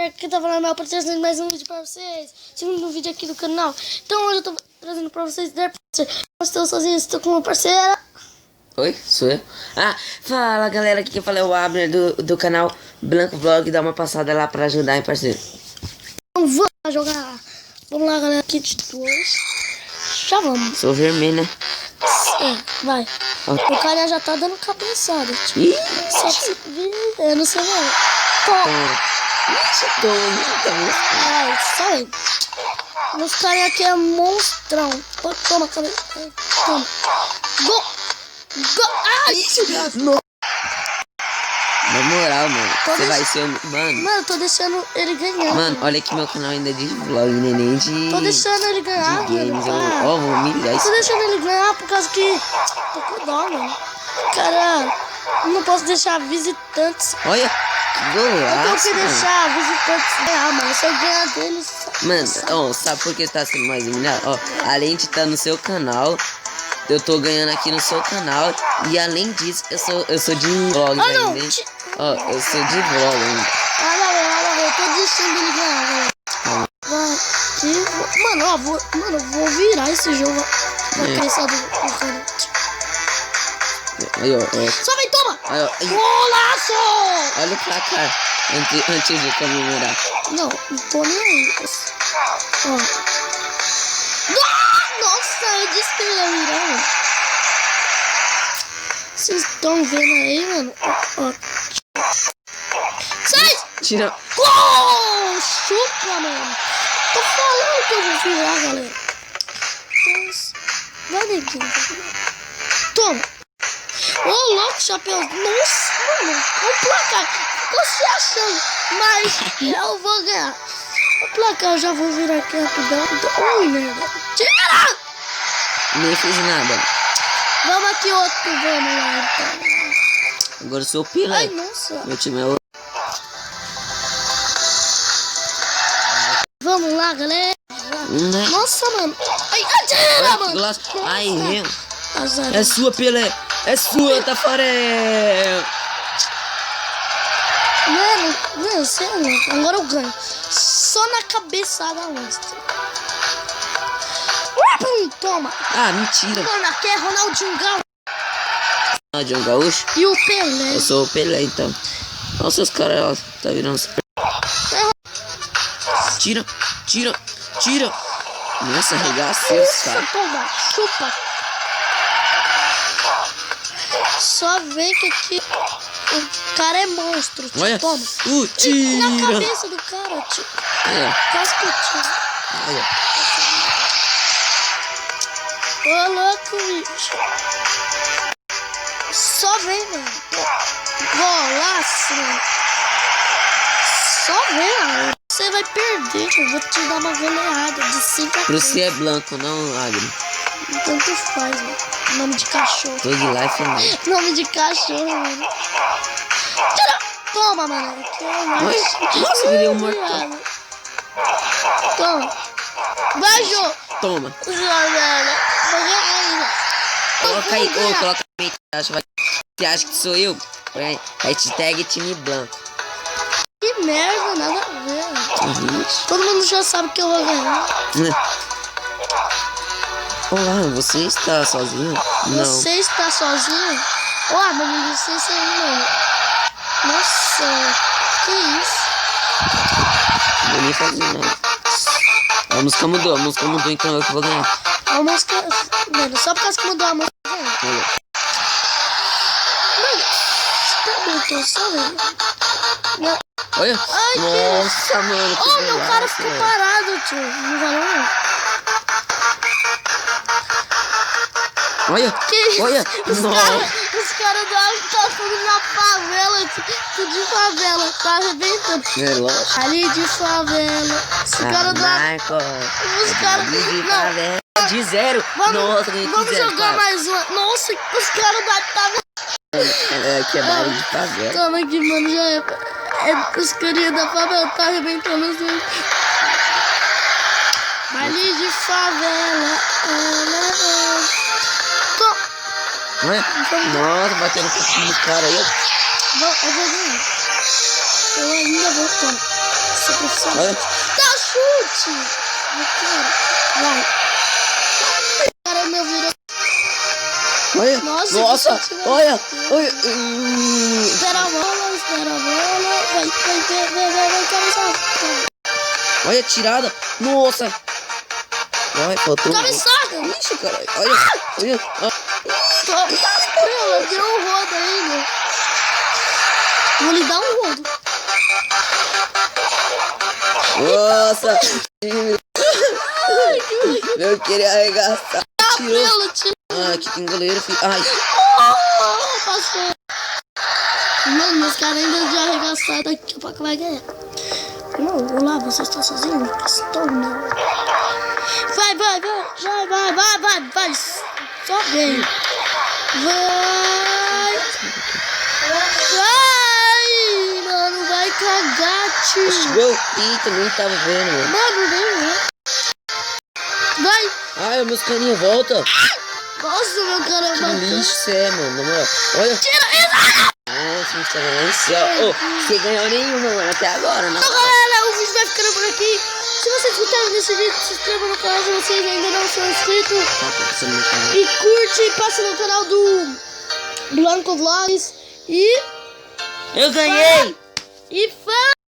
Aqui tá falando, eu tô trazendo mais um vídeo pra vocês. Segundo vídeo aqui do canal. Então hoje eu tô trazendo pra vocês. Eu estou sozinho, estou com uma parceira. Oi, sou eu. Fala galera, aqui quem fala é o Abner do canal Blanco Vlog. Dá uma passada lá pra ajudar, hein, parceiro. Então vamos lá jogar. Vamos lá, galera, kit 2. Já vamos. Sou vermelho, né? É, vai. O cara já tá dando cabeçada. Tipo. Ih, Só pra você ver, eu não sei não. Ixi, Vai, sai. Meus caras aqui é monstrão. Toma, cabeça. Toma. Go! Go! Ai, no... Na moral, mano, você vai ser o... Mano, eu tô deixando ele ganhar. Mano, olha aqui meu canal ainda de vlog, neném de... Tô deixando ele ganhar, de games, mano. vou humilhar isso. Tô deixando ele ganhar por causa que... Tô com dó, mano. Cara, eu não posso deixar visitantes... Olha, que Eu tenho golaço, que mano. deixar visitantes ganhar, mano. Se eu ganhar deles... Mano, sabe por que tá sendo mais humilhado? Ó, além de estar no seu canal, eu tô ganhando aqui no seu canal. E além disso, eu sou de vlog ainda, hein? Ó, eu sou de vlog ainda. Eu tô deixando ele ganhar, galera. Mano, eu vou virar esse jogo. Vou crescer do cara. Aí, ó. Só vem, toma! Aí, ó. Aí, Golaço! olha o placar antes de comemorar. Não tô nem aí. Ó. Nossa, eu disse que eu ia virar, mano. Vocês estão vendo aí, mano? Ó. Sai! Tira. Gol! Chupa, mano. Tô falando que eu vou virar, galera. Vai, neguinho. Toma. Ô, louco, chapéu. Nossa, mano. O placar. Tô se achando. Mas eu vou ganhar. O placar eu já vou virar aqui rapidão. Ui, merda. Tira! Nem fiz nada. Vamos aqui outro. Vamos lá, então. Agora eu sou o Pelé. Ai, nossa. Meu time é o... Vamos lá, galera. Né? Nossa, mano. Ai, atira, mano. Golaço. Ai, meu. Azar. É sua, Pelé. É sua, Tafarel. Mano, você é louco. Agora eu ganho. Só na cabeçada monstra. Toma. Ah, mentira. Mano, aqui é Ronaldinho Gaúcho. Ronaldinho Gaúcho? E o Pelé. Eu sou o Pelé, então. Nossa, os caras, ó, tá virando... Tira, tira, tira. Nossa, arregacei os caras. Toma, chupa. Só vem que aqui o cara é monstro. Tio. Olha, toma. Na tira. cabeça do cara, tio. É. Quase que eu tiro. Olha. Ô, louco, bicho. Só vem, mano. Golaço, mano. Só vem, mano. Você vai perder, eu vou te dar uma goleada de 5 a 3. Você é branco, não, Agri? Tanto faz, mano. Nome de cachorro. Tô de life, não. Nome de cachorro, mano. Tira! Toma, mano. Nossa, virei um mortal. Toma. Vai, Jô. Toma. Vou ganhar ainda. Coloca aí, coloca aí. Você acha que sou eu? Hashtag time branco. Que merda, nada a ver. Todo mundo já sabe que eu vou ganhar. Olá, você está sozinho? Não. Você está sozinho? Ó, mas não disse isso aí, mano. Nossa, que isso? Não vou nem fazer nada. A música mudou, então eu que vou ganhar. A música... Mano, só por causa que mudou a música, eu vou ganhar. Olha. Mano, você tá muito só vendo. Olha. Ai, nossa, mano. Ó, meu cara ficou parado, tio. Não vai não. Olha. Que isso? Olha. Os caras tá tudo na favela, tudo de favela. Tá arrebentando. É lógico. Ali de favela. Os caras Marco. Os caras... De Não. favela. De zero. Nossa, Vamos jogar mais uma. Nossa, os caras da favela. É, que é baile de favela. Toma aqui, mano. Já é os carinhas da favela. Tá arrebentando assim. Baile de favela. Olha. Nossa, batendo no cara aí. Eu vou ganhar. Eu ainda vou tomar. Você precisa. Olha. Dá chute! Vai. Cara, meu virou. Olha. Nossa, Nossa. que Olha. Olha. Espera a bola, espera a bola. Vai, cabeçada. Olha, tirada. Nossa. Ai, faltou. Cabeçada. Ixi, caralho. Olha. Ela deu um rodo ainda. Vou lhe dar um rodo. Nossa. Eu queria arregaçar. Tirou. Ah, aqui tem goleiro, filho. Ai. Passou. Mano, os caras ainda de arregaçado aqui, o Paco vai ganhar. Não, olá, você está sozinho? Estou não. Vai. Só vem. Vai, mano, vai cagar, tio. Gol. Eita, nem tava vendo, mano. Mano, nem. Vai. Ai, meus caninhos, volta. Nossa, meu cara, Que lixo você é, mano. Na moral. Olha. Tira isso. Nossa, não sei lá no céu. Ô, você ganhou nenhuma, mano, até agora, não? Então, galera, o vídeo vai ficando por aqui. Se vocês gostaram desse vídeo, se inscreva no canal se vocês ainda não são inscritos. Tá passando no canal. E curte e passa no canal do Blanco Vlogs. E Eu ganhei! fã!